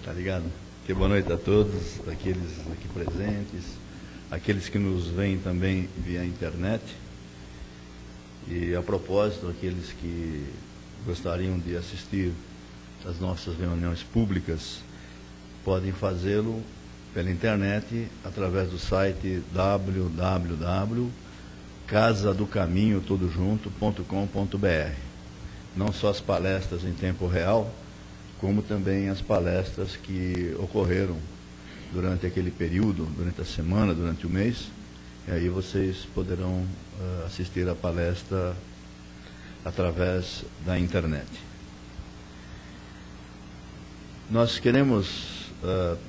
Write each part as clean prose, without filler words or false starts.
Tá ligado? Que boa noite a todos, aqueles aqui presentes, aqueles que nos veem também via internet. E a propósito, aqueles que gostariam de assistir às nossas reuniões públicas, podem fazê-lo pela internet através do site www.casadocaminoTodoJunto.com.br. Não só as palestras em tempo real, como também as palestras que ocorreram durante aquele período, durante a semana, durante o mês. E aí vocês poderão assistir a palestra através da internet. Nós queremos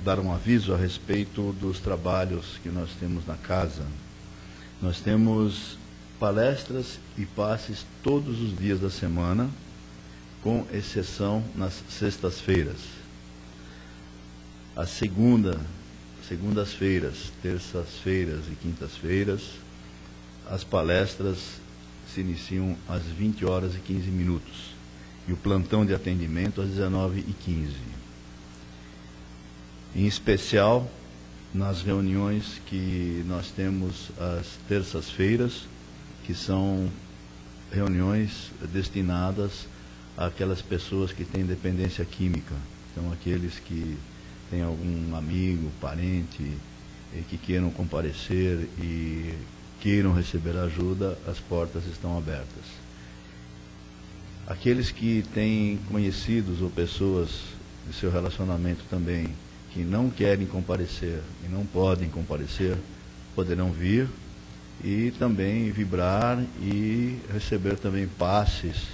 dar um aviso a respeito dos trabalhos que nós temos na casa. Nós temos palestras e passes todos os dias da semana, com exceção nas sextas-feiras. As segundas-feiras, terças-feiras e quintas-feiras, as palestras se iniciam às 20 horas e 15 minutos e o plantão de atendimento às 19h15. Em especial, nas reuniões que nós temos às terças-feiras, que são reuniões destinadas àquelas pessoas que têm dependência química. Então, aqueles que têm algum amigo, parente, que queiram comparecer e queiram receber ajuda, as portas estão abertas. Aqueles que têm conhecidos ou pessoas de seu relacionamento também, que não querem comparecer e não podem comparecer, poderão vir e também vibrar e receber também passes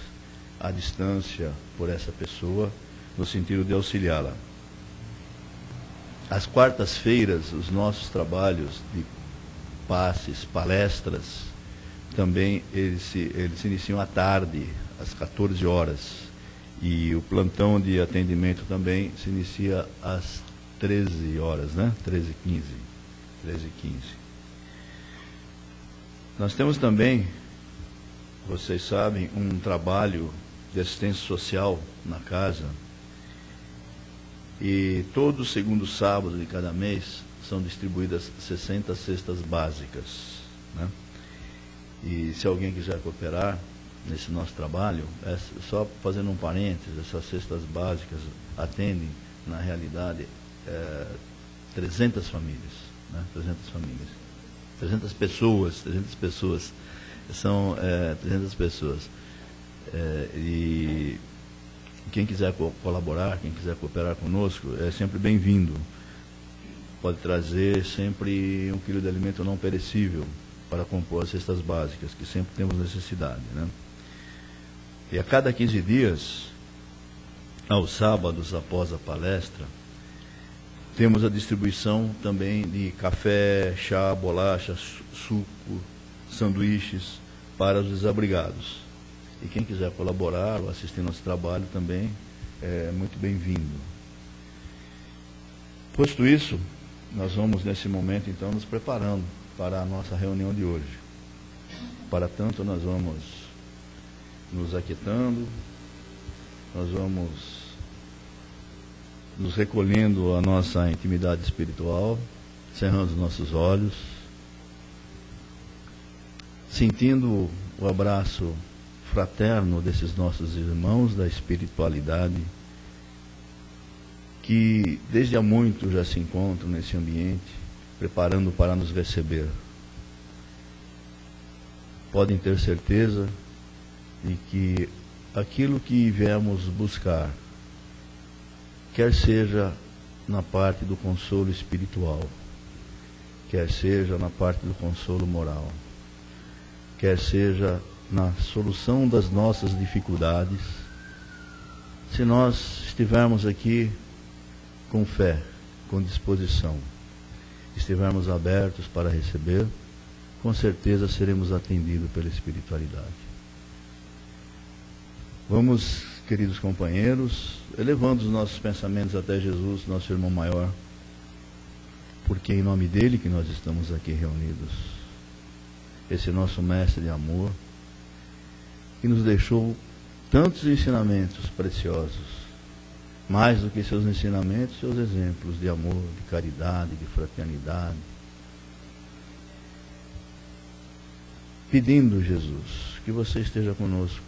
à distância por essa pessoa, no sentido de auxiliá-la. Às quartas-feiras, os nossos trabalhos de passes, palestras, também eles se iniciam à tarde, às 14 horas. E o plantão de atendimento também se inicia às 13 horas, né? 13h15. Nós temos também, vocês sabem, um trabalho de assistência social na casa. E todo segundo sábado de cada mês são distribuídas 60 cestas básicas, né? E se alguém quiser cooperar nesse nosso trabalho, só fazendo um parênteses, essas cestas básicas atendem, na realidade, 300 famílias, né? 300 pessoas, são 300 pessoas. E quem quiser colaborar, quem quiser cooperar conosco, é sempre bem-vindo. Pode trazer sempre 1 quilo de alimento não perecível para compor as cestas básicas, que sempre temos necessidade, né? E a cada 15 dias, aos sábados após a palestra, temos a distribuição também de café, chá, bolacha, suco, sanduíches para os desabrigados. E quem quiser colaborar ou assistir nosso trabalho também é muito bem-vindo. Posto isso, nós vamos nesse momento então nos preparando para a nossa reunião de hoje. Para tanto, nós vamos nos aquietando, nós vamos nos recolhendo à nossa intimidade espiritual, cerrando os nossos olhos, sentindo o abraço fraterno desses nossos irmãos da espiritualidade, que desde há muito já se encontram nesse ambiente, preparando para nos receber. Podem ter certeza de que aquilo que viemos buscar, quer seja na parte do consolo espiritual, quer seja na parte do consolo moral, quer seja na solução das nossas dificuldades, se nós estivermos aqui com fé, com disposição, estivermos abertos para receber, com certeza seremos atendidos pela espiritualidade. Vamos, queridos companheiros, elevando os nossos pensamentos até Jesus, nosso irmão maior, porque é em nome dele que nós estamos aqui reunidos. Esse nosso mestre de amor, que nos deixou tantos ensinamentos preciosos, mais do que seus ensinamentos, seus exemplos de amor, de caridade, de fraternidade. Pedindo, Jesus, que você esteja conosco,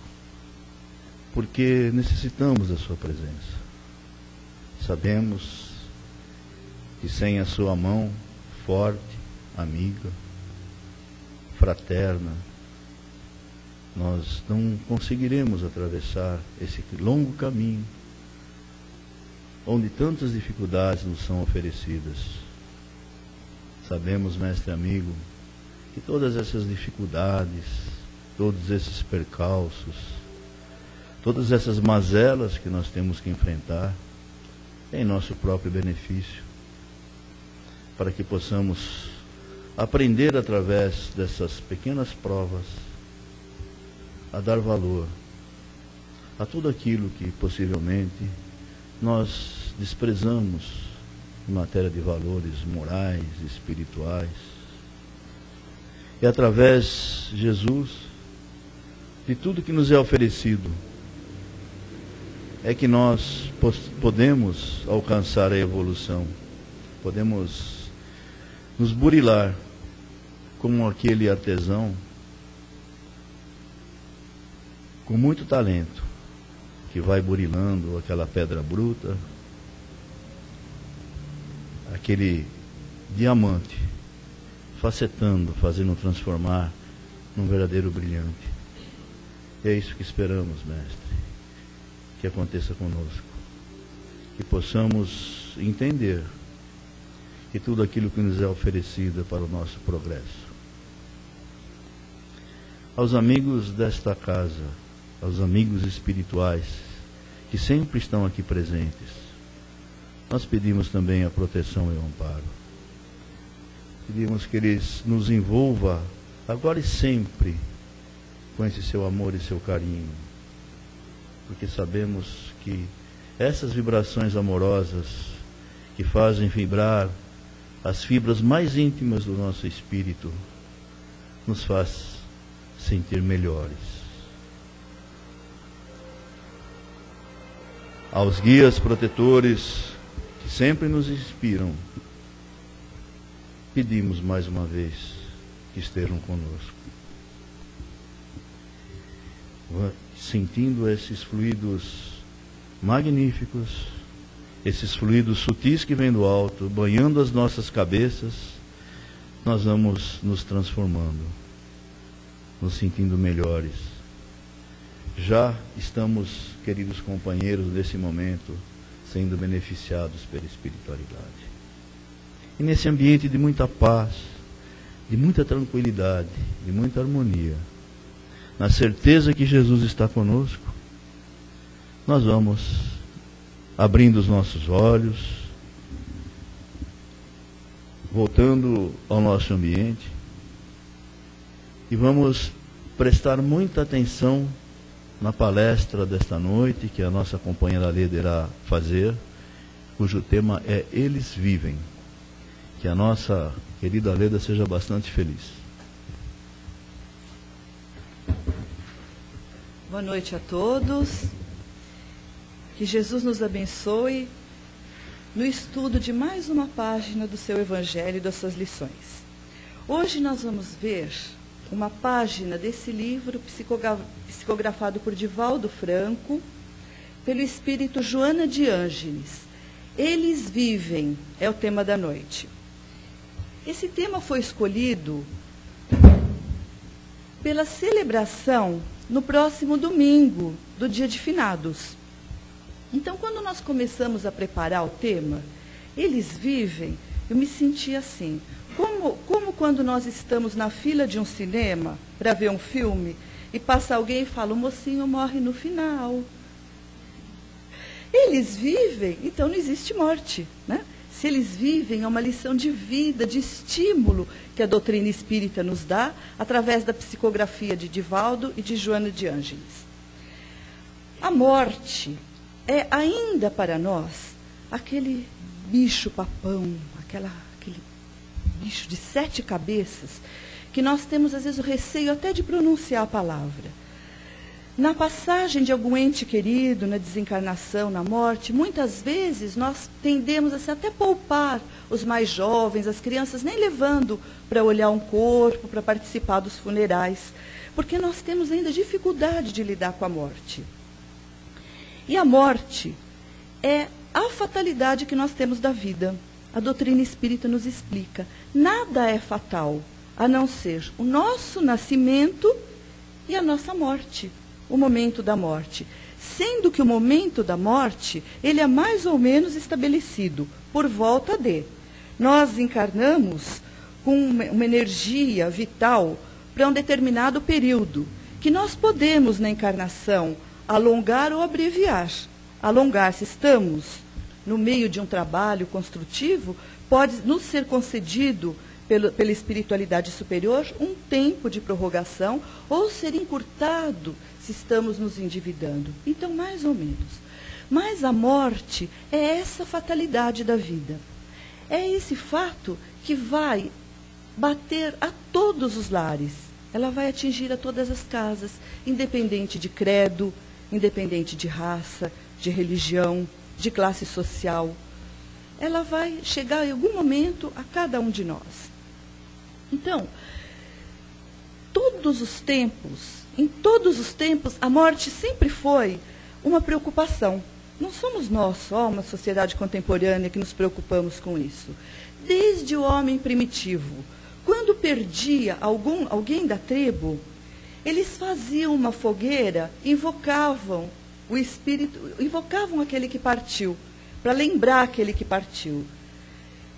porque necessitamos da sua presença. Sabemos que sem a sua mão forte, amiga, fraterna, nós não conseguiremos atravessar esse longo caminho onde tantas dificuldades nos são oferecidas. Sabemos, mestre amigo, que todas essas dificuldades, todos esses percalços, todas essas mazelas que nós temos que enfrentar, é em nosso próprio benefício, para que possamos aprender através dessas pequenas provas a dar valor a tudo aquilo que possivelmente nós desprezamos em matéria de valores morais, espirituais. E através, Jesus, de tudo que nos é oferecido, é que nós podemos alcançar a evolução, podemos nos burilar como aquele artesão com muito talento, que vai burilando aquela pedra bruta, aquele diamante, facetando, fazendo transformar num verdadeiro brilhante. E é isso que esperamos, mestre, que aconteça conosco, que possamos entender que tudo aquilo que nos é oferecido é para o nosso progresso. Aos amigos desta casa, aos amigos espirituais que sempre estão aqui presentes, nós pedimos também a proteção e o amparo. Pedimos que eles nos envolva agora e sempre com esse seu amor e seu carinho, porque sabemos que essas vibrações amorosas que fazem vibrar as fibras mais íntimas do nosso espírito nos faz sentir melhores. Aos guias protetores que sempre nos inspiram, pedimos mais uma vez que estejam conosco, sentindo esses fluidos magníficos, esses fluidos sutis que vêm do alto, banhando as nossas cabeças, nós vamos nos transformando, nos sentindo melhores. Já estamos, queridos companheiros, nesse momento, sendo beneficiados pela espiritualidade. E nesse ambiente de muita paz, de muita tranquilidade, de muita harmonia, na certeza que Jesus está conosco, nós vamos abrindo os nossos olhos, voltando ao nosso ambiente, e vamos prestar muita atenção na palestra desta noite, que a nossa companheira Leda irá fazer, cujo tema é Eles Vivem. Que a nossa querida Leda seja bastante feliz. Boa noite a todos. Que Jesus nos abençoe no estudo de mais uma página do seu Evangelho e das suas lições. Hoje nós vamos ver uma página desse livro psicografado por Divaldo Franco, pelo espírito Joana de Ângeles. Eles Vivem é o tema da noite. Esse tema foi escolhido pela celebração no próximo domingo, do Dia de Finados. Então, quando nós começamos a preparar o tema, Eles Vivem, eu me senti assim, como quando nós estamos na fila de um cinema para ver um filme e passa alguém e fala, o mocinho morre no final. Eles vivem, então não existe morte, né? Se eles vivem, é uma lição de vida, de estímulo que a doutrina espírita nos dá através da psicografia de Divaldo e de Joana de Ângeles. A morte é ainda para nós aquele bicho-papão, aquele bicho de 7 cabeças, que nós temos às vezes o receio até de pronunciar a palavra. Na passagem de algum ente querido, na desencarnação, na morte, muitas vezes nós tendemos a até poupar os mais jovens, as crianças, nem levando para olhar um corpo, para participar dos funerais, porque nós temos ainda dificuldade de lidar com a morte. E a morte é a fatalidade que nós temos da vida. A doutrina espírita nos explica. Nada é fatal, a não ser o nosso nascimento e a nossa morte. O momento da morte, sendo que o momento da morte, ele é mais ou menos estabelecido, por volta de. Nós encarnamos com uma energia vital para um determinado período, que nós podemos, na encarnação, alongar ou abreviar. Alongar, se estamos no meio de um trabalho construtivo, pode nos ser concedido pela espiritualidade superior um tempo de prorrogação ou ser encurtado se estamos nos endividando. Então, mais ou menos. Mas a morte é essa fatalidade da vida. É esse fato que vai bater a todos os lares. Ela vai atingir a todas as casas, independente de credo, independente de raça, de religião, de classe social. Ela vai chegar em algum momento a cada um de nós. Então, em todos os tempos, a morte sempre foi uma preocupação. Não somos nós só, uma sociedade contemporânea, que nos preocupamos com isso. Desde o homem primitivo, quando perdia alguém da tribo, eles faziam uma fogueira, invocavam o espírito, invocavam aquele que partiu, para lembrar aquele que partiu.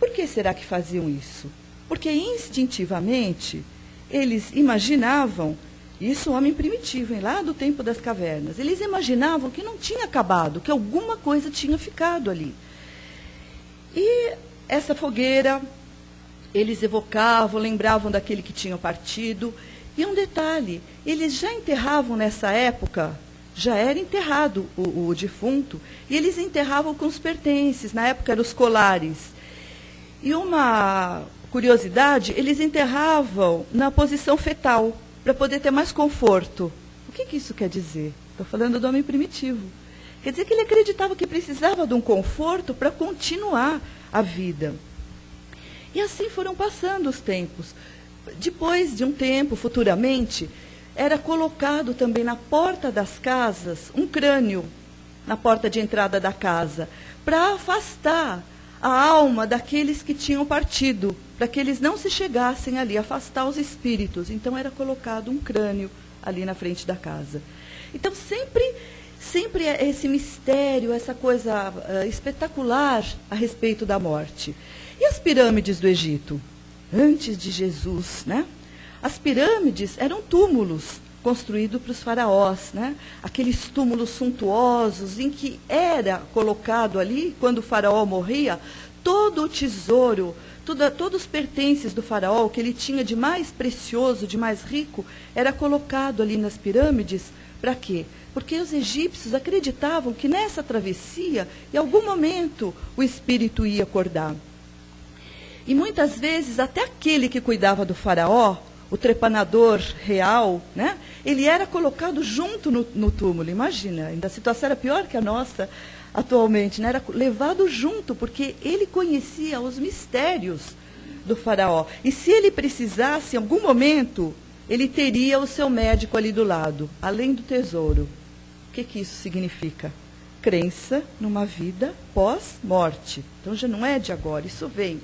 Por que será que faziam isso? Porque instintivamente eles imaginavam, isso o homem primitivo, hein, lá do tempo das cavernas, eles imaginavam que não tinha acabado, que alguma coisa tinha ficado ali. E essa fogueira, eles evocavam, lembravam daquele que tinha partido. E um detalhe, eles já enterravam nessa época, já era enterrado o defunto, e eles enterravam com os pertences, na época eram os colares. E uma curiosidade, eles enterravam na posição fetal, para poder ter mais conforto. O que isso quer dizer? Estou falando do homem primitivo. Quer dizer que ele acreditava que precisava de um conforto para continuar a vida. E assim foram passando os tempos. Depois de um tempo, futuramente, era colocado também na porta das casas um crânio, na porta de entrada da casa, para afastar a alma daqueles que tinham partido, para que eles não se chegassem ali, afastar os espíritos. Então era colocado um crânio ali na frente da casa. Então sempre é esse mistério, essa coisa espetacular a respeito da morte. E as pirâmides do Egito? Antes de Jesus, né? As pirâmides eram túmulos construídos para os faraós, né? Aqueles túmulos suntuosos em que era colocado ali, quando o faraó morria, todo o tesouro, todos os pertences do faraó, o que ele tinha de mais precioso, de mais rico, era colocado ali nas pirâmides. Para quê? Porque os egípcios acreditavam que nessa travessia, em algum momento, o espírito ia acordar. E muitas vezes, até aquele que cuidava do faraó, o trepanador real, né, ele era colocado junto no túmulo. Imagina, ainda a situação era pior que a nossa atualmente, né? Era levado junto, porque ele conhecia os mistérios do faraó. E se ele precisasse, em algum momento, ele teria o seu médico ali do lado, além do tesouro. O que isso significa? Crença numa vida pós-morte. Então já não é de agora, isso vem.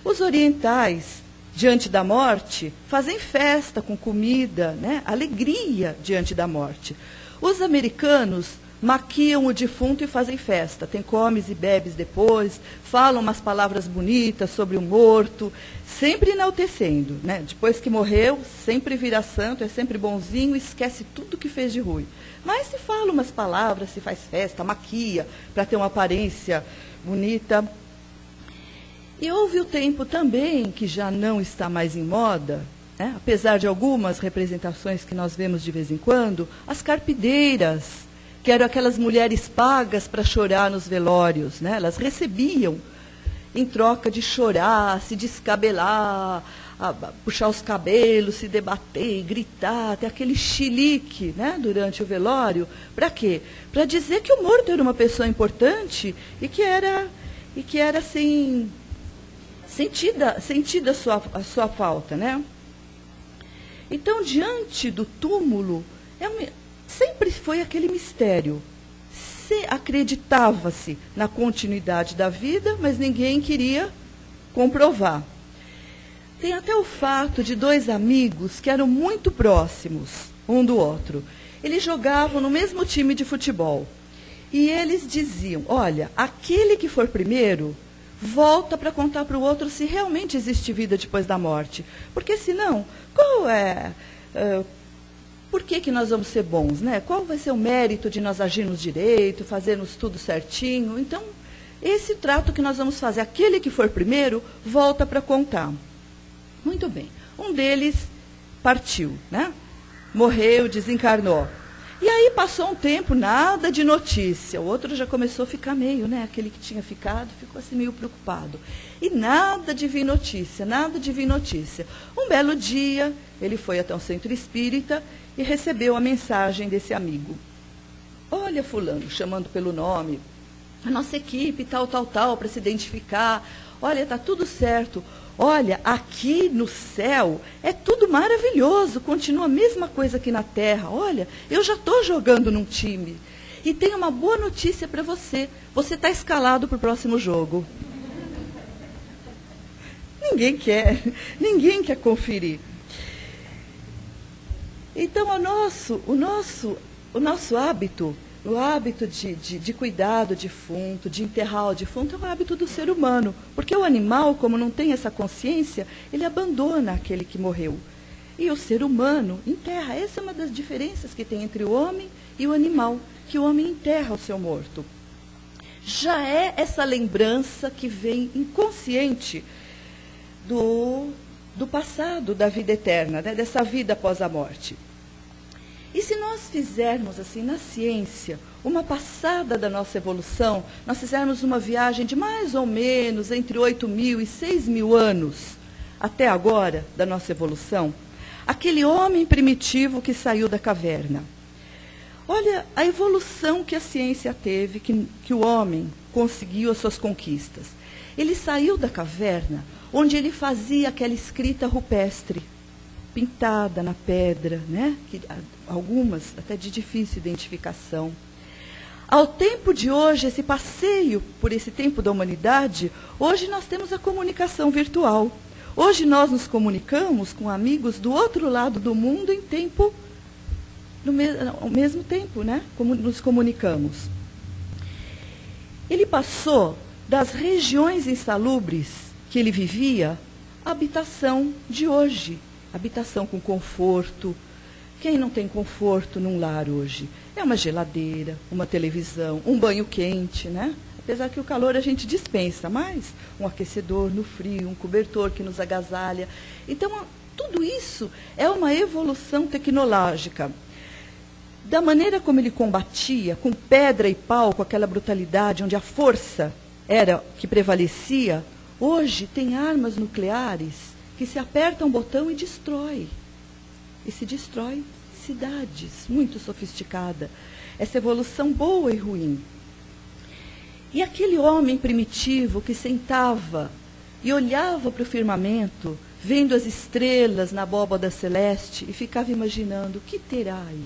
Os orientais, diante da morte, fazem festa com comida, né? Alegria diante da morte. Os americanos maquiam o defunto e fazem festa. Tem comes e bebes depois, falam umas palavras bonitas sobre o morto, sempre enaltecendo, né? Depois que morreu, sempre vira santo, é sempre bonzinho, esquece tudo que fez de ruim. Mas se fala umas palavras, se faz festa, maquia, para ter uma aparência bonita. E houve o tempo também, que já não está mais em moda, né? Apesar de algumas representações que nós vemos de vez em quando, as carpideiras, que eram aquelas mulheres pagas para chorar nos velórios, né? Elas recebiam, em troca de chorar, se descabelar, puxar os cabelos, se debater, gritar, ter aquele chilique, né, durante o velório. Para quê? Para dizer que o morto era uma pessoa importante e que era assim, sentida a sua falta, né? Então, diante do túmulo, sempre foi aquele mistério. Acreditava-se na continuidade da vida, mas ninguém queria comprovar. Tem até o fato de 2 amigos que eram muito próximos um do outro. Eles jogavam no mesmo time de futebol. E eles diziam, olha, aquele que for primeiro, volta para contar para o outro se realmente existe vida depois da morte. Porque senão, por que nós vamos ser bons, né? Qual vai ser o mérito de nós agirmos direito, fazermos tudo certinho? Então, esse trato que nós vamos fazer, aquele que for primeiro, volta para contar. Muito bem. Um deles partiu, né? Morreu, desencarnou. E aí passou um tempo, nada de notícia. O outro já começou a ficar meio, né? Aquele que tinha ficado, ficou assim meio preocupado. E nada de vir notícia, nada de vir notícia. Um belo dia, ele foi até um centro espírita e recebeu a mensagem desse amigo. Olha, fulano, chamando pelo nome, a nossa equipe, tal, para se identificar. Olha, está tudo certo. Olha, aqui no céu é tudo maravilhoso, continua a mesma coisa aqui na terra. Olha, eu já estou jogando num time. E tenho uma boa notícia para você. Você está escalado para o próximo jogo. Ninguém quer conferir. Então, o nosso hábito, o hábito de cuidar do defunto, de enterrar o defunto, é um hábito do ser humano. Porque o animal, como não tem essa consciência, ele abandona aquele que morreu. E o ser humano enterra. Essa é uma das diferenças que tem entre o homem e o animal, que o homem enterra o seu morto. Já é essa lembrança que vem inconsciente do passado, da vida eterna, né? Dessa vida após a morte. E se nós fizermos, assim, na ciência, uma passada da nossa evolução, nós fizermos uma viagem de mais ou menos entre 8.000 e 6.000 anos até agora da nossa evolução, aquele homem primitivo que saiu da caverna. Olha a evolução que a ciência teve, que o homem conseguiu as suas conquistas. Ele saiu da caverna, onde ele fazia aquela escrita rupestre, pintada na pedra, né? Algumas até de difícil identificação. Ao tempo de hoje, esse passeio por esse tempo da humanidade, hoje nós temos a comunicação virtual. Hoje nós nos comunicamos com amigos do outro lado do mundo em tempo, ao mesmo tempo, né? Como nos comunicamos. Ele passou das regiões insalubres que ele vivia à habitação de hoje. Habitação com conforto. Quem não tem conforto num lar hoje? É uma geladeira, uma televisão, um banho quente, né? Apesar que o calor a gente dispensa, mas um aquecedor no frio, um cobertor que nos agasalha. Então, tudo isso é uma evolução tecnológica. Da maneira como ele combatia, com pedra e pau, com aquela brutalidade, onde a força era que prevalecia, hoje tem armas nucleares que se aperta um botão e destrói. E se destrói cidades, muito sofisticada. Essa evolução boa e ruim. E aquele homem primitivo que sentava e olhava para o firmamento, vendo as estrelas na abóbada celeste, e ficava imaginando, o que terá aí?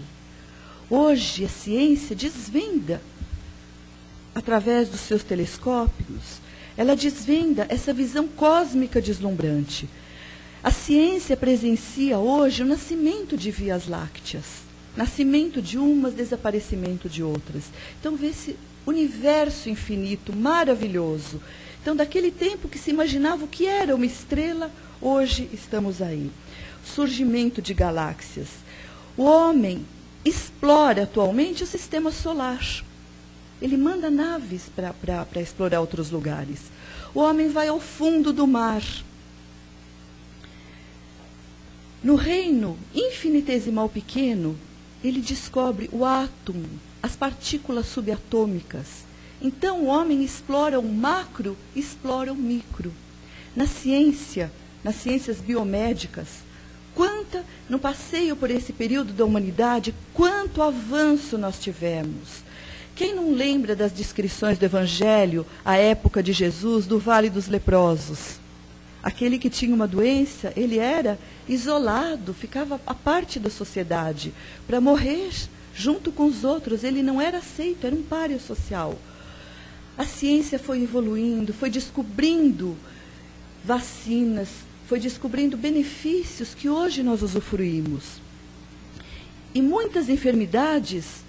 Hoje a ciência desvenda, através dos seus telescópios, ela desvenda essa visão cósmica deslumbrante. A ciência presencia hoje o nascimento de vias lácteas. Nascimento de umas, desaparecimento de outras. Então, vê esse universo infinito, maravilhoso. Então, daquele tempo que se imaginava o que era uma estrela, hoje estamos aí. Surgimento de galáxias. O homem explora atualmente o sistema solar. Ele manda naves para explorar outros lugares. O homem vai ao fundo do mar. No reino infinitesimal pequeno, ele descobre o átomo, as partículas subatômicas. Então, o homem explora o macro, explora o micro. Na ciência, nas ciências biomédicas. No passeio por esse período da humanidade, quanto avanço nós tivemos. Quem não lembra das descrições do Evangelho, à época de Jesus, do Vale dos Leprosos? Aquele que tinha uma doença, ele era isolado, ficava à parte da sociedade, para morrer junto com os outros. Ele não era aceito, era um pária social. A ciência foi evoluindo, foi descobrindo vacinas, foi descobrindo benefícios que hoje nós usufruímos. E muitas enfermidades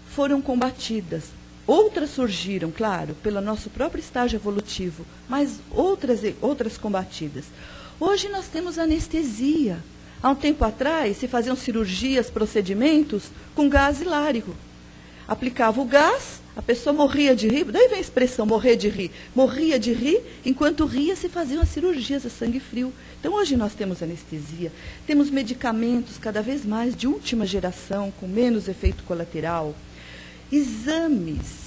foram combatidas. Outras surgiram, claro, pelo nosso próprio estágio evolutivo, mas outras combatidas. Hoje nós temos anestesia. Há um tempo atrás se faziam cirurgias, procedimentos com gás hilárico. Aplicava o gás, a pessoa morria de rir, daí vem a expressão morrer de rir. Morria de rir, enquanto ria se faziam as cirurgias a sangue frio. Então hoje nós temos anestesia, temos medicamentos cada vez mais de última geração, com menos efeito colateral. Exames.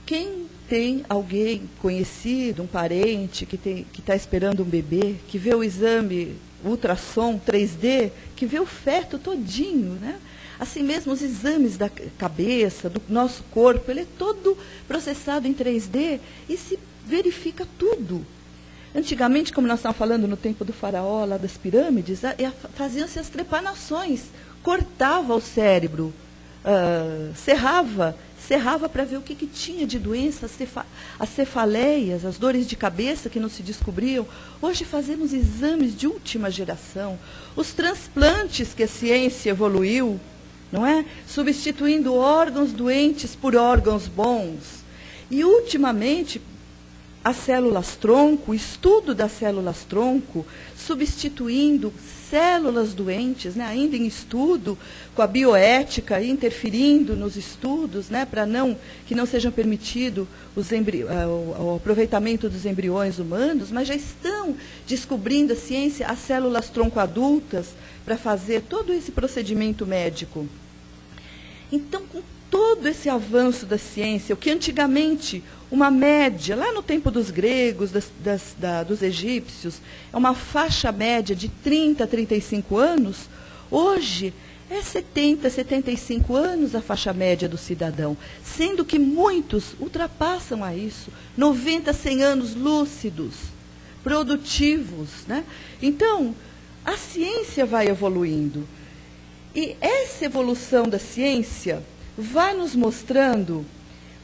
Quem tem alguém conhecido, um parente que está esperando um bebê, que vê o exame ultrassom 3D, que vê o feto todinho, né? Assim mesmo, os exames da cabeça, do nosso corpo, ele é todo processado em 3D e se verifica tudo. Antigamente, como nós estávamos falando no tempo do faraó, lá das pirâmides, faziam-se as trepanações, cortava o cérebro, serrava para ver o que tinha de doença, as cefaleias, as dores de cabeça que não se descobriam. Hoje fazemos exames de última geração. Os transplantes que a ciência evoluiu, não é? Substituindo órgãos doentes por órgãos bons. E, ultimamente, as células-tronco, o estudo das células-tronco, substituindo células doentes, né, ainda em estudo, com a bioética interferindo nos estudos, né, para que não sejam permitido o aproveitamento dos embriões humanos, mas já estão descobrindo a ciência as células-tronco adultas para fazer todo esse procedimento médico. Então, com todo esse avanço da ciência, o que antigamente uma média, lá no tempo dos gregos, dos egípcios, é uma faixa média de 30 a 35 anos, hoje é 70, 75 anos a faixa média do cidadão, sendo que muitos ultrapassam a isso, 90, 100 anos lúcidos, produtivos, né? Então, a ciência vai evoluindo. E essa evolução da ciência vai nos mostrando.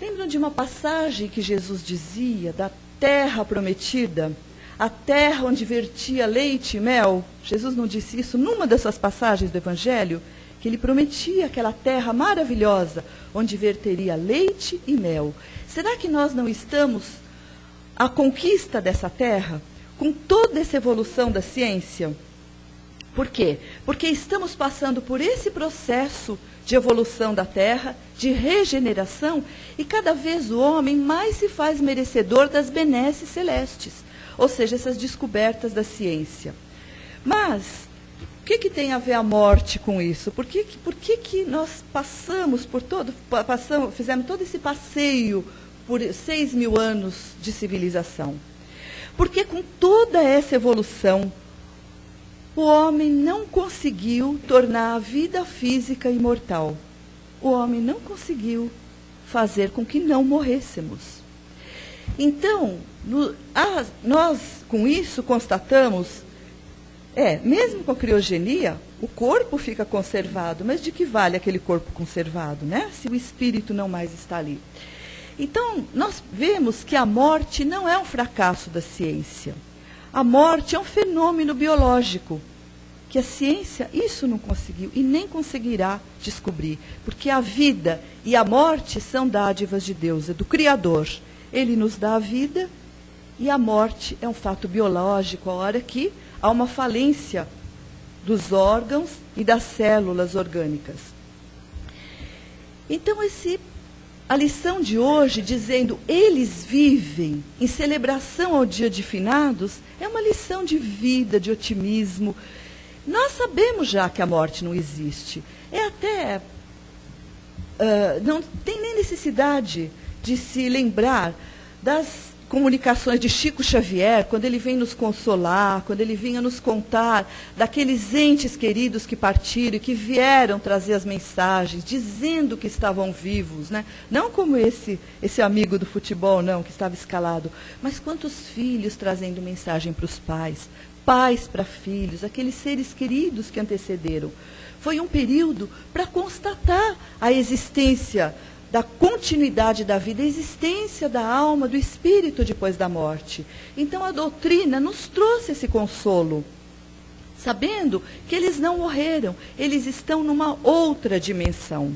Lembram de uma passagem que Jesus dizia da terra prometida? A terra onde vertia leite e mel? Jesus não disse isso numa dessas passagens do Evangelho? Que ele prometia aquela terra maravilhosa, onde verteria leite e mel. Será que nós não estamos à conquista dessa terra? Com toda essa evolução da ciência? Por quê? Porque estamos passando por esse processo de evolução da Terra, de regeneração, e cada vez o homem mais se faz merecedor das benesses celestes, ou seja, essas descobertas da ciência. Mas, o que tem a ver a morte com isso? Por que nós fizemos todo esse passeio por 6.000 anos de civilização? Porque com toda essa evolução, o homem não conseguiu tornar a vida física imortal. O homem não conseguiu fazer com que não morrêssemos. Então, nós com isso constatamos, mesmo com a criogenia, o corpo fica conservado, mas de que vale aquele corpo conservado, né? Se o espírito não mais está ali. Então, nós vemos que a morte não é um fracasso da ciência. A morte é um fenômeno biológico, que a ciência isso não conseguiu e nem conseguirá descobrir, porque a vida e a morte são dádivas de Deus, é do Criador. Ele nos dá a vida e a morte é um fato biológico, a hora que há uma falência dos órgãos e das células orgânicas. Então, a lição de hoje, dizendo eles vivem em celebração ao dia de finados, é uma lição de vida, de otimismo. Nós sabemos já que a morte não existe. Não tem nem necessidade de se lembrar das comunicações de Chico Xavier, quando ele vem nos consolar, quando ele vinha nos contar daqueles entes queridos que partiram e que vieram trazer as mensagens, dizendo que estavam vivos, né? Não como esse amigo do futebol, não, que estava escalado, mas quantos filhos trazendo mensagem para os pais, pais para filhos, aqueles seres queridos que antecederam. Foi um período para constatar a existência da continuidade da vida, a existência da alma, do espírito depois da morte. Então a doutrina nos trouxe esse consolo, sabendo que eles não morreram, eles estão numa outra dimensão.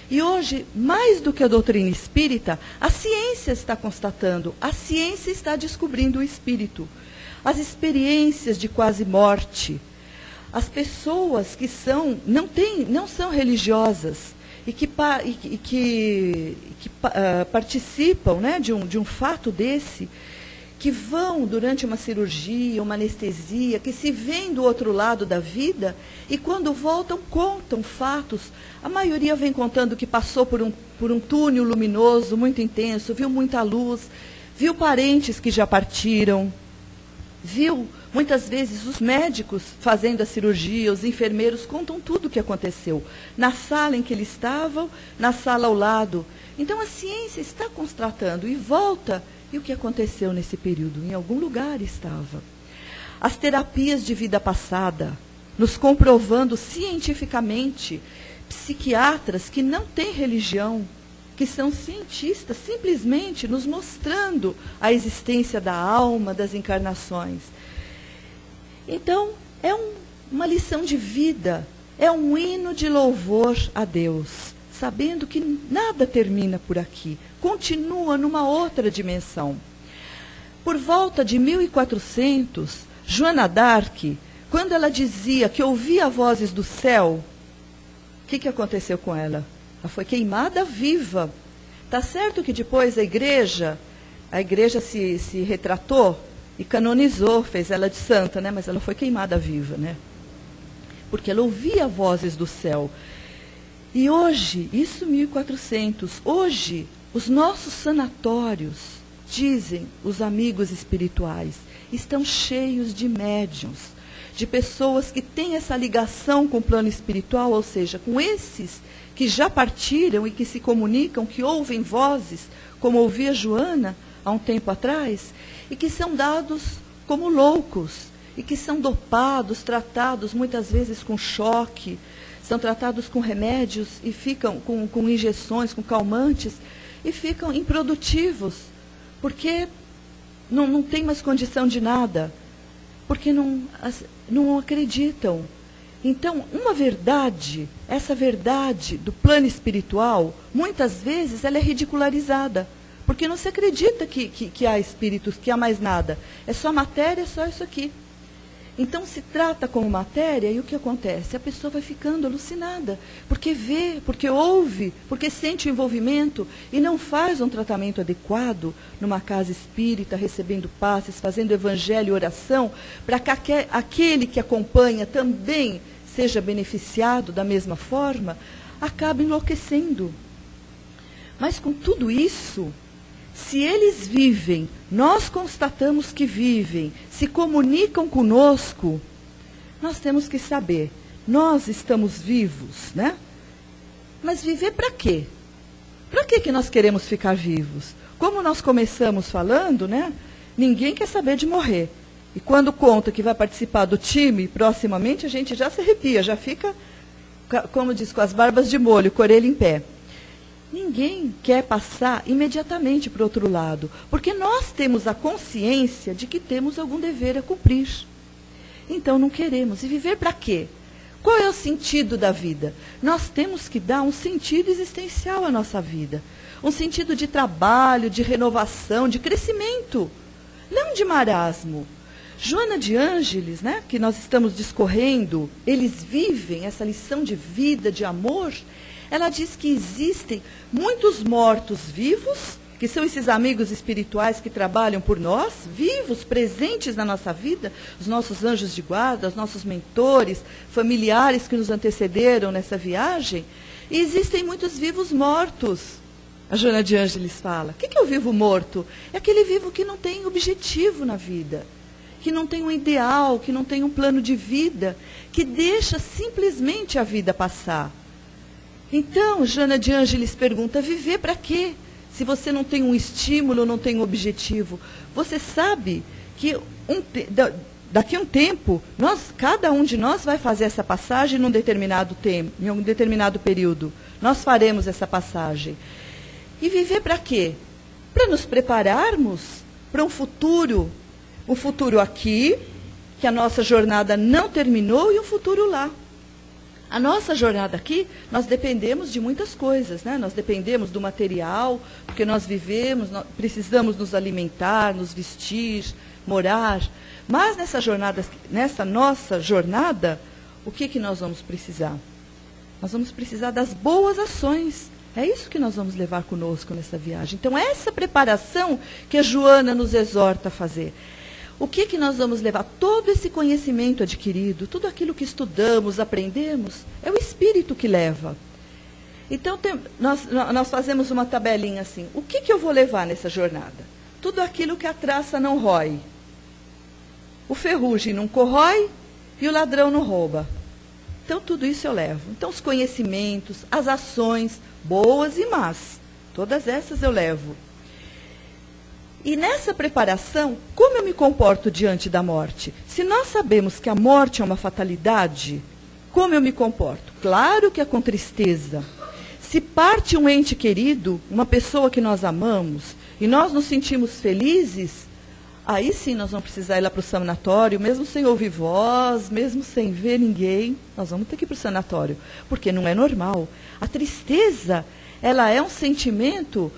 E hoje, mais do que a doutrina espírita, a ciência está constatando, a ciência está descobrindo o espírito. As experiências de quase morte, as pessoas que não são religiosas, e que participam, né, de um fato desse, que vão durante uma cirurgia, uma anestesia, que se veem do outro lado da vida, e quando voltam, contam fatos. A maioria vem contando que passou por um túnel luminoso muito intenso, viu muita luz, viu parentes que já partiram, viu muitas vezes os médicos fazendo a cirurgia, os enfermeiros contam tudo o que aconteceu, na sala em que eles estavam, na sala ao lado. Então a ciência está constatando e volta, e o que aconteceu nesse período? Em algum lugar estava. As terapias de vida passada, nos comprovando cientificamente, psiquiatras que não têm religião, que são cientistas, simplesmente nos mostrando a existência da alma, das encarnações. Então, é uma lição de vida, é um hino de louvor a Deus, sabendo que nada termina por aqui, continua numa outra dimensão. Por volta de 1400, Joana d'Arc, quando ela dizia que ouvia vozes do céu, o que aconteceu com ela? Ela foi queimada viva. Está certo que depois a igreja se retratou e canonizou, fez ela de santa, né? Mas ela foi queimada viva, né? Porque ela ouvia vozes do céu. E hoje, isso 1400, hoje, os nossos sanatórios, dizem os amigos espirituais, estão cheios de médiuns, de pessoas que têm essa ligação com o plano espiritual, ou seja, com esses que já partiram e que se comunicam, que ouvem vozes, como ouvia Joana há um tempo atrás, e que são dados como loucos, e que são dopados, tratados muitas vezes com choque, são tratados com remédios e ficam com injeções, com calmantes, e ficam improdutivos, porque não tem mais condição de nada, porque não acreditam. Então, uma verdade, essa verdade do plano espiritual, muitas vezes ela é ridicularizada, porque não se acredita que há espíritos, que há mais nada. É só matéria, é só isso aqui. Então, se trata como matéria, e o que acontece? A pessoa vai ficando alucinada, porque vê, porque ouve, porque sente o envolvimento, e não faz um tratamento adequado numa casa espírita, recebendo passes, fazendo evangelho e oração, para que aquele que acompanha também seja beneficiado da mesma forma, acaba enlouquecendo. Mas com tudo isso, se eles vivem, nós constatamos que vivem, se comunicam conosco, nós temos que saber, nós estamos vivos, né? Mas viver para quê? Para que nós queremos ficar vivos? Como nós começamos falando, né? Ninguém quer saber de morrer. E quando conta que vai participar do time, proximamente, a gente já se arrepia, já fica, como diz, com as barbas de molho, com a orelha em pé. Ninguém quer passar imediatamente para o outro lado, porque nós temos a consciência de que temos algum dever a cumprir. Então não queremos. E viver para quê? Qual é o sentido da vida? Nós temos que dar um sentido existencial à nossa vida. Um sentido de trabalho, de renovação, de crescimento. Não de marasmo. Joana de Ângeles, né, que nós estamos discorrendo, eles vivem essa lição de vida, de amor. Ela diz que existem muitos mortos vivos, que são esses amigos espirituais que trabalham por nós, vivos, presentes na nossa vida, os nossos anjos de guarda, os nossos mentores, familiares que nos antecederam nessa viagem. E existem muitos vivos mortos. A Joana de Ângeles fala. O que é o vivo morto? É aquele vivo que não tem objetivo na vida, que não tem um ideal, que não tem um plano de vida, que deixa simplesmente a vida passar. Então, Joana de Ângeles pergunta, viver para quê? Se você não tem um estímulo, não tem um objetivo. Você sabe que daqui a um tempo, cada um de nós vai fazer essa passagem num determinado tempo, em um determinado período. Nós faremos essa passagem. E viver para quê? Para nos prepararmos para um futuro aqui, que a nossa jornada não terminou, e um futuro lá. A nossa jornada aqui, nós dependemos de muitas coisas, né? Nós dependemos do material, porque nós vivemos, nós precisamos nos alimentar, nos vestir, morar. Mas nessa nossa jornada, o que nós vamos precisar? Nós vamos precisar das boas ações. É isso que nós vamos levar conosco nessa viagem. Então, essa preparação que a Joana nos exorta a fazer. O que nós vamos levar? Todo esse conhecimento adquirido, tudo aquilo que estudamos, aprendemos, é o Espírito que leva. Então, nós fazemos uma tabelinha assim. O que eu vou levar nessa jornada? Tudo aquilo que a traça não rói. O ferrugem não corrói e o ladrão não rouba. Então, tudo isso eu levo. Então, os conhecimentos, as ações, boas e más, todas essas eu levo. E nessa preparação, como eu me comporto diante da morte? Se nós sabemos que a morte é uma fatalidade, como eu me comporto? Claro que é com tristeza. Se parte um ente querido, uma pessoa que nós amamos, e nós nos sentimos felizes, aí sim nós vamos precisar ir lá para o sanatório, mesmo sem ouvir voz, mesmo sem ver ninguém, nós vamos ter que ir para o sanatório, porque não é normal. A tristeza, ela é um sentimento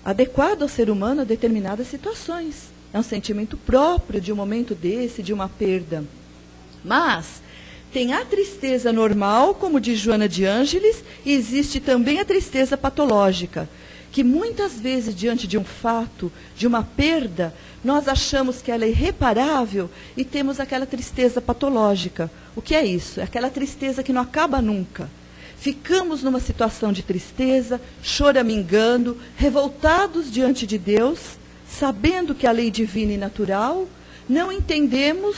adequado ao ser humano a determinadas situações. É um sentimento próprio de um momento desse, de uma perda. Mas tem a tristeza normal, como diz Joana de Ângeles, e existe também a tristeza patológica, que muitas vezes, diante de um fato, de uma perda, nós achamos que ela é irreparável e temos aquela tristeza patológica. O que é isso? É aquela tristeza que não acaba nunca. Ficamos numa situação de tristeza, choramingando, revoltados diante de Deus, sabendo que a lei divina e natural, não entendemos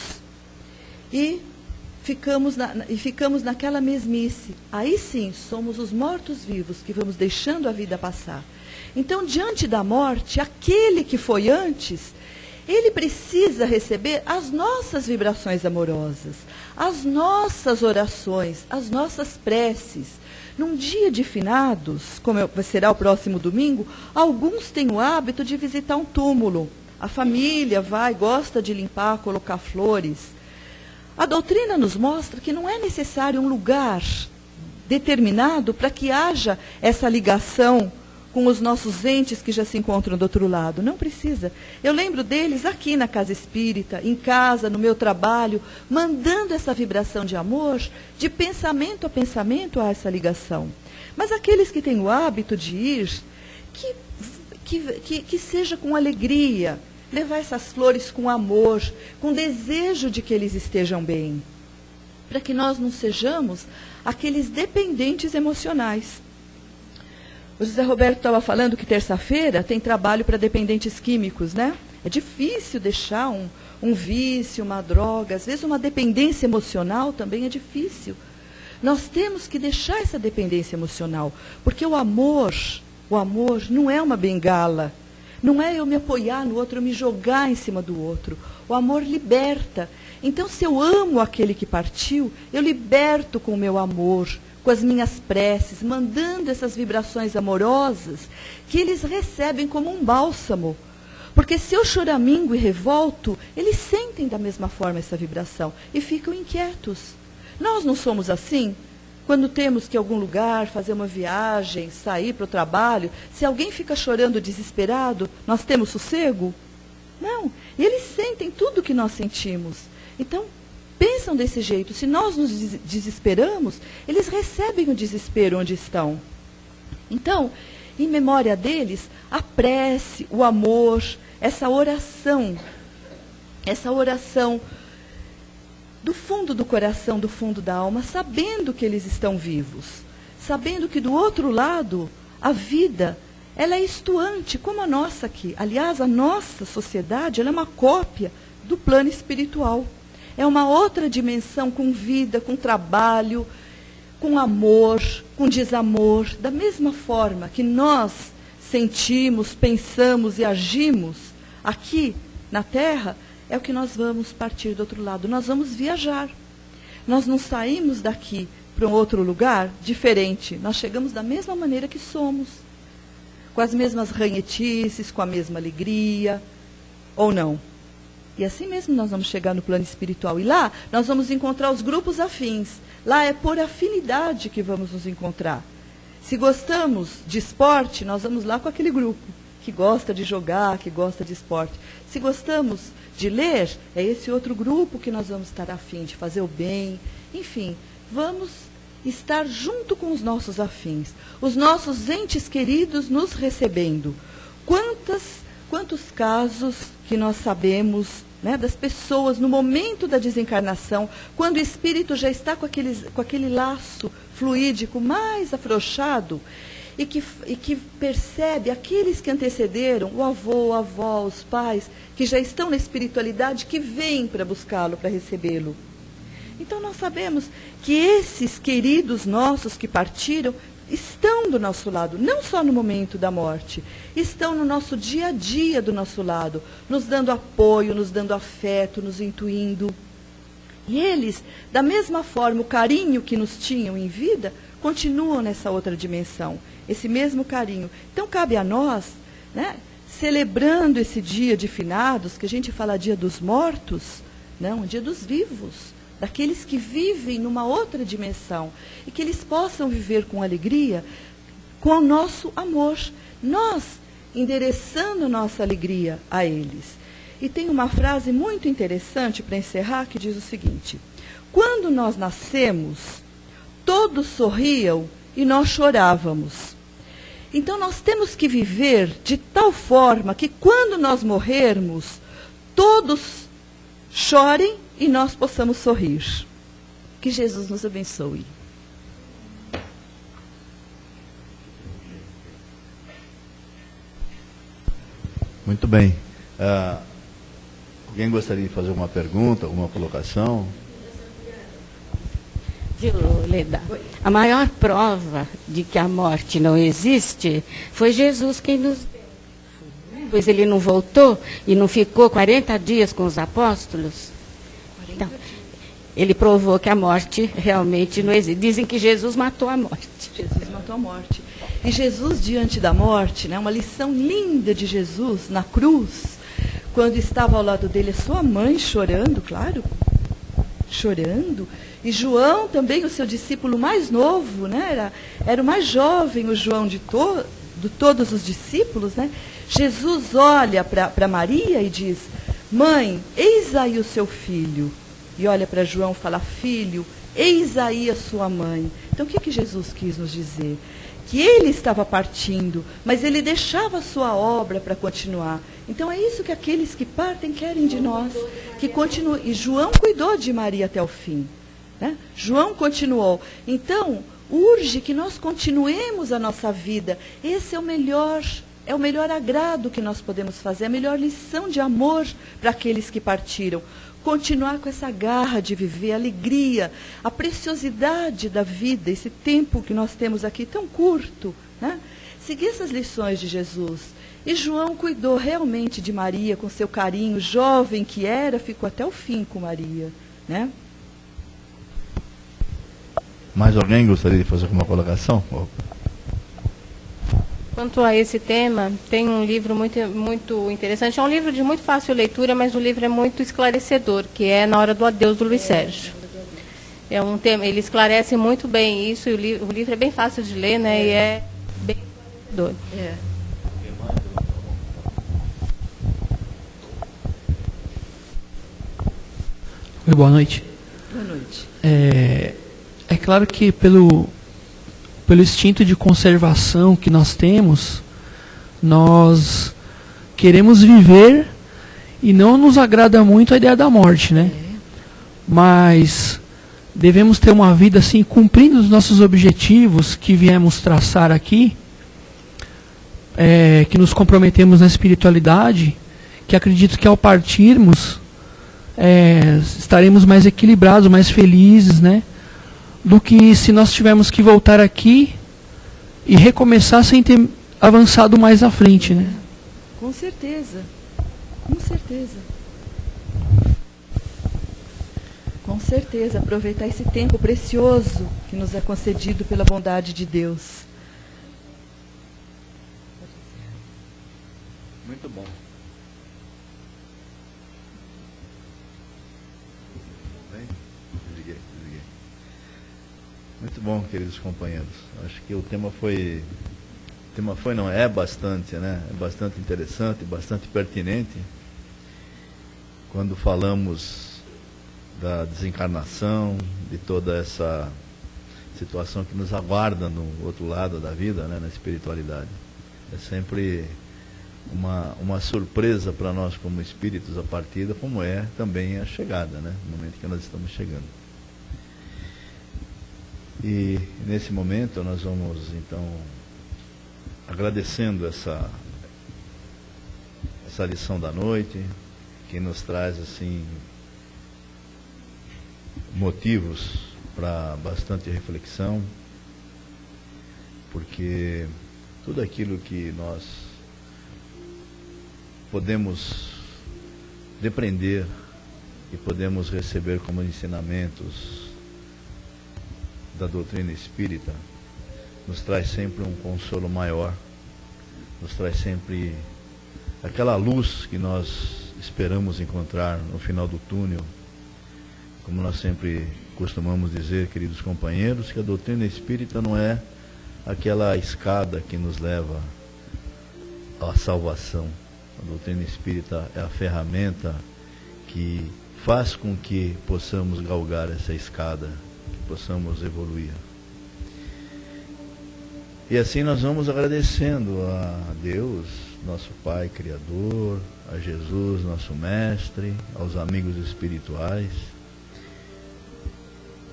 e ficamos naquela mesmice. Aí sim, somos os mortos-vivos que vamos deixando a vida passar. Então, diante da morte, aquele que foi antes, ele precisa receber as nossas vibrações amorosas, as nossas orações, as nossas preces. Num dia de finados, como será o próximo domingo, alguns têm o hábito de visitar um túmulo. A família gosta de limpar, colocar flores. A doutrina nos mostra que não é necessário um lugar determinado para que haja essa ligação com os nossos entes que já se encontram do outro lado. Não precisa. Eu lembro deles aqui na casa espírita, em casa, no meu trabalho, mandando essa vibração de amor, de pensamento a pensamento a essa ligação. Mas aqueles que têm o hábito de ir, que seja com alegria, levar essas flores com amor, com desejo de que eles estejam bem, para que nós não sejamos aqueles dependentes emocionais. O José Roberto estava falando que terça-feira tem trabalho para dependentes químicos, né? É difícil deixar um vício, uma droga, às vezes uma dependência emocional também é difícil. Nós temos que deixar essa dependência emocional, porque o amor não é uma bengala, não é eu me apoiar no outro, eu me jogar em cima do outro. O amor liberta. Então, se eu amo aquele que partiu, eu liberto com o meu amor, com as minhas preces, mandando essas vibrações amorosas, que eles recebem como um bálsamo. Porque se eu choramingo e revolto, eles sentem da mesma forma essa vibração e ficam inquietos. Nós não somos assim? Quando temos que ir a algum lugar, fazer uma viagem, sair para o trabalho, se alguém fica chorando desesperado, nós temos sossego? Não. E eles sentem tudo o que nós sentimos. Então, pensam desse jeito. Se nós nos desesperamos, eles recebem o desespero onde estão. Então, em memória deles, a prece, o amor, essa oração do fundo do coração, do fundo da alma, sabendo que eles estão vivos, sabendo que do outro lado, a vida ela é estuante, como a nossa aqui. Aliás, a nossa sociedade, ela é uma cópia do plano espiritual. É uma outra dimensão com vida, com trabalho, com amor, com desamor. Da mesma forma que nós sentimos, pensamos e agimos aqui na Terra, é o que nós vamos partir do outro lado. Nós vamos viajar. Nós não saímos daqui para um outro lugar diferente. Nós chegamos da mesma maneira que somos. Com as mesmas ranhetices, com a mesma alegria, ou não. E assim mesmo nós vamos chegar no plano espiritual. E lá nós vamos encontrar os grupos afins. Lá é por afinidade que vamos nos encontrar. Se gostamos de esporte, nós vamos lá com aquele grupo que gosta de jogar, que gosta de esporte. Se gostamos de ler, é esse outro grupo que nós vamos estar afim de fazer o bem. Enfim, vamos estar junto com os nossos afins, os nossos entes queridos nos recebendo. Quantos casos que nós sabemos, né, das pessoas no momento da desencarnação, quando o espírito já está com aquele laço fluídico mais afrouxado, e que percebe aqueles que antecederam, o avô, a avó, os pais, que já estão na espiritualidade, que vêm para buscá-lo, para recebê-lo. Então nós sabemos que esses queridos nossos que partiram estão do nosso lado, não só no momento da morte, estão no nosso dia a dia do nosso lado, nos dando apoio, nos dando afeto, nos intuindo. E eles, da mesma forma, o carinho que nos tinham em vida, continuam nessa outra dimensão, esse mesmo carinho. Então cabe a nós, né, celebrando esse dia de finados, que a gente fala dia dos mortos, não, dia dos vivos, daqueles que vivem numa outra dimensão, e que eles possam viver com alegria, com o nosso amor, nós endereçando nossa alegria a eles. E tem uma frase muito interessante para encerrar, que diz o seguinte: quando nós nascemos, todos sorriam e nós chorávamos. Então nós temos que viver de tal forma que quando nós morrermos, todos chorem e nós possamos sorrir. Que Jesus nos abençoe. Muito bem. Alguém gostaria de fazer alguma pergunta, alguma colocação? Viu, Leda? A maior prova de que a morte não existe foi Jesus quem nos deu. Pois ele não voltou e não ficou 40 dias com os apóstolos. Então, ele provou que a morte realmente não existe. Dizem que Jesus matou a morte. Jesus matou a morte. E Jesus, diante da morte, né, uma lição linda de Jesus na cruz, quando estava ao lado dele a sua mãe chorando, claro, chorando, e João também, o seu discípulo mais novo, né, era o mais jovem, o João de todos os discípulos, né? Jesus olha para Maria e diz: mãe, eis aí o seu filho. E olha para João e fala: filho, eis aí a sua mãe. Então o que Jesus quis nos dizer? Que ele estava partindo, mas ele deixava a sua obra para continuar. Então é isso que aqueles que partem querem de nós, que continue. E João cuidou de Maria até o fim, né? João continuou. Então urge que nós continuemos a nossa vida. Esse é o melhor agrado que nós podemos fazer, a melhor lição de amor para aqueles que partiram. Continuar com essa garra de viver, a alegria, a preciosidade da vida, esse tempo que nós temos aqui tão curto, né? Seguir essas lições de Jesus. E João cuidou realmente de Maria com seu carinho, jovem que era, ficou até o fim com Maria, né? Mais alguém gostaria de fazer alguma colocação? Quanto a esse tema, tem um livro muito interessante. É um livro de muito fácil leitura, mas o livro é muito esclarecedor, que é Na Hora do Adeus, do Luiz Sérgio. É um tema, ele esclarece muito bem isso, e o livro é bem fácil de ler, né? E é bem esclarecedor. Oi, boa noite. Boa noite. É claro que pelo instinto de conservação que nós temos, nós queremos viver e não nos agrada muito a ideia da morte, né? Mas devemos ter uma vida assim, cumprindo os nossos objetivos que viemos traçar aqui, que nos comprometemos na espiritualidade, que acredito que ao partirmos estaremos mais equilibrados, mais felizes, né? Do que se nós tivermos que voltar aqui e recomeçar sem ter avançado mais à frente, né? Com certeza. Com certeza. Com certeza, aproveitar esse tempo precioso que nos é concedido pela bondade de Deus. Muito bom. Desliguei. Muito bom, queridos companheiros. Acho que o tema é bastante, né? É bastante interessante, bastante pertinente. Quando falamos da desencarnação, de toda essa situação que nos aguarda no outro lado da vida, né? Na espiritualidade. É sempre uma surpresa para nós como espíritos a partida, como é também a chegada, né? No momento que nós estamos chegando. E nesse momento nós vamos então agradecendo essa lição da noite, que nos traz assim motivos para bastante reflexão, porque tudo aquilo que nós podemos depreender e podemos receber como ensinamentos da doutrina espírita nos traz sempre um consolo maior, nos traz sempre aquela luz que nós esperamos encontrar no final do túnel. Como nós sempre costumamos dizer, queridos companheiros, que a doutrina espírita não é aquela escada que nos leva à salvação. A doutrina espírita é a ferramenta que faz com que possamos galgar essa escada, que possamos evoluir. E assim nós vamos agradecendo a Deus, nosso Pai Criador, a Jesus, nosso Mestre, aos amigos espirituais.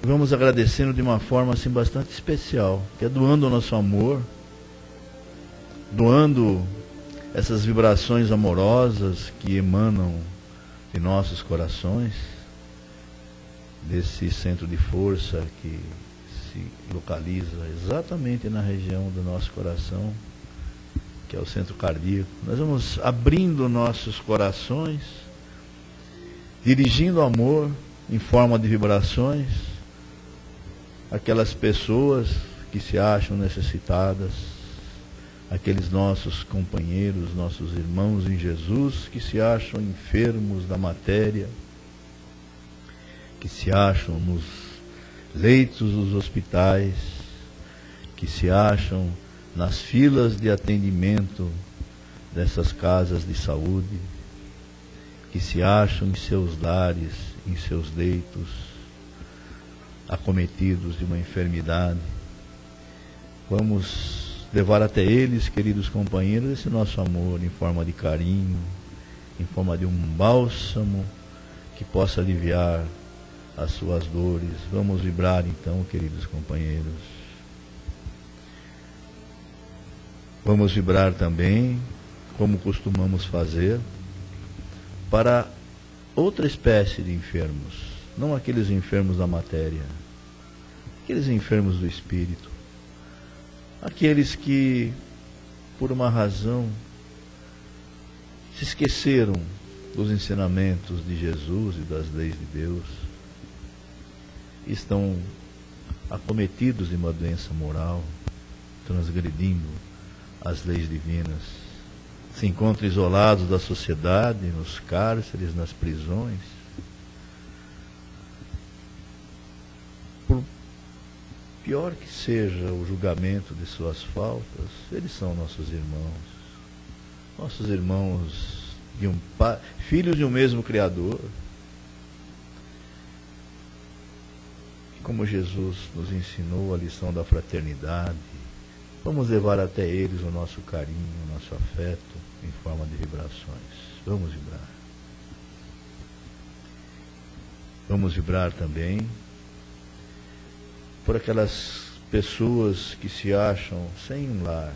Vamos agradecendo de uma forma assim bastante especial, que é doando o nosso amor, doando essas vibrações amorosas que emanam de nossos corações, desse centro de força que se localiza exatamente na região do nosso coração, que é o centro cardíaco. Nós vamos abrindo nossos corações, dirigindo amor em forma de vibrações àquelas pessoas que se acham necessitadas, aqueles nossos companheiros, nossos irmãos em Jesus que se acham enfermos da matéria, que se acham nos leitos dos hospitais, que se acham nas filas de atendimento dessas casas de saúde, que se acham em seus lares, em seus leitos, acometidos de uma enfermidade. Vamos levar até eles, queridos companheiros, esse nosso amor em forma de carinho, em forma de um bálsamo que possa aliviar as suas dores. Vamos vibrar então, queridos companheiros. Vamos vibrar também, como costumamos fazer, para outra espécie de enfermos, não aqueles enfermos da matéria, aqueles enfermos do espírito, aqueles que, por uma razão, se esqueceram dos ensinamentos de Jesus e das leis de Deus, estão acometidos de uma doença moral, transgredindo as leis divinas, se encontram isolados da sociedade, nos cárceres, nas prisões. Por pior que seja o julgamento de suas faltas, eles são nossos irmãos de um pai, filhos de um mesmo Criador. Como Jesus nos ensinou a lição da fraternidade, vamos levar até eles o nosso carinho, o nosso afeto em forma de vibrações. Vamos vibrar. Vamos vibrar também por aquelas pessoas que se acham sem um lar,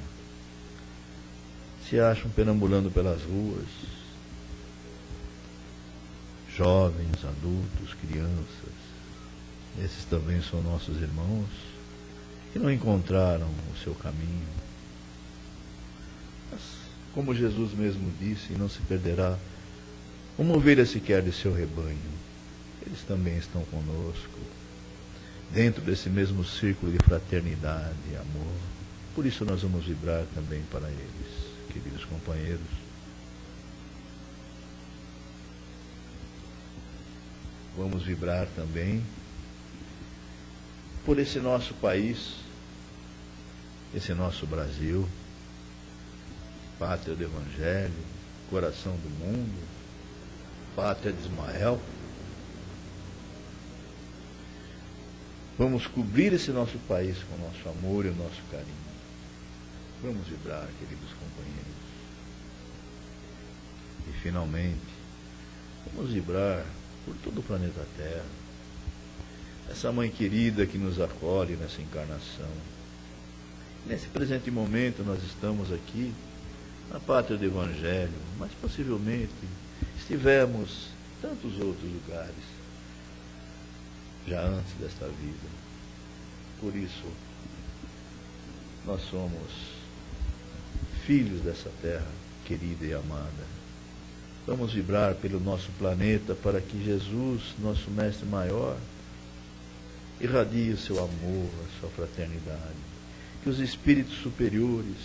se acham perambulando pelas ruas, jovens, adultos, crianças. Esses também são nossos irmãos que não encontraram o seu caminho. Mas, como Jesus mesmo disse, não se perderá uma ovelha sequer de seu rebanho. Eles também estão conosco, dentro desse mesmo círculo de fraternidade e amor. Por isso nós vamos vibrar também para eles, queridos companheiros. Vamos vibrar também por esse nosso país, esse nosso Brasil, pátria do Evangelho, coração do mundo, pátria de Ismael. Vamos cobrir esse nosso país com o nosso amor e o nosso carinho. Vamos vibrar, queridos companheiros. E finalmente, vamos vibrar por todo o planeta Terra. Essa mãe querida que nos acolhe nessa encarnação. Nesse presente momento nós estamos aqui na pátria do Evangelho, mas possivelmente estivemos em tantos outros lugares já antes desta vida. Por isso, nós somos filhos dessa terra querida e amada. Vamos vibrar pelo nosso planeta para que Jesus, nosso Mestre maior, irradie o seu amor, a sua fraternidade. Que os espíritos superiores,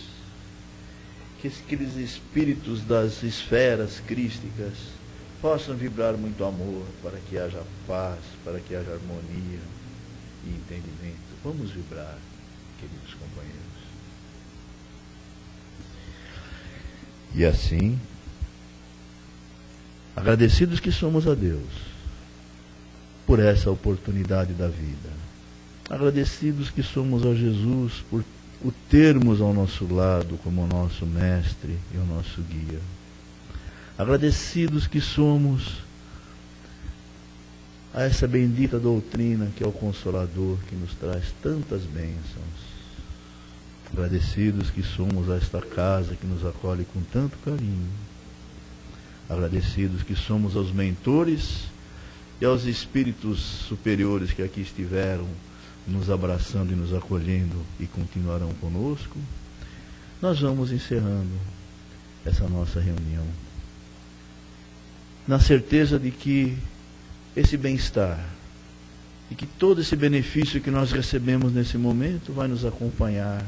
que aqueles espíritos das esferas crísticas possam vibrar muito amor para que haja paz, para que haja harmonia e entendimento. Vamos vibrar, queridos companheiros. E assim, agradecidos que somos a Deus por essa oportunidade da vida, agradecidos que somos a Jesus por o termos ao nosso lado como nosso mestre e o nosso guia, agradecidos que somos a essa bendita doutrina que é o Consolador, que nos traz tantas bênçãos, agradecidos que somos a esta casa que nos acolhe com tanto carinho, agradecidos que somos aos mentores e aos espíritos superiores que aqui estiveram nos abraçando e nos acolhendo e continuarão conosco. Nós vamos encerrando essa nossa reunião na certeza de que esse bem-estar e que todo esse benefício que nós recebemos nesse momento vai nos acompanhar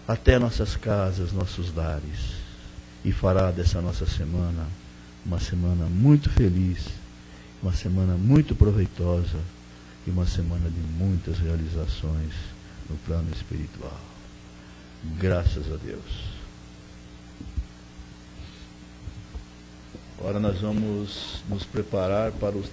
até nossas casas, nossos lares, e fará dessa nossa semana uma semana muito feliz, uma semana muito proveitosa e uma semana de muitas realizações no plano espiritual. Graças a Deus. Agora nós vamos nos preparar para os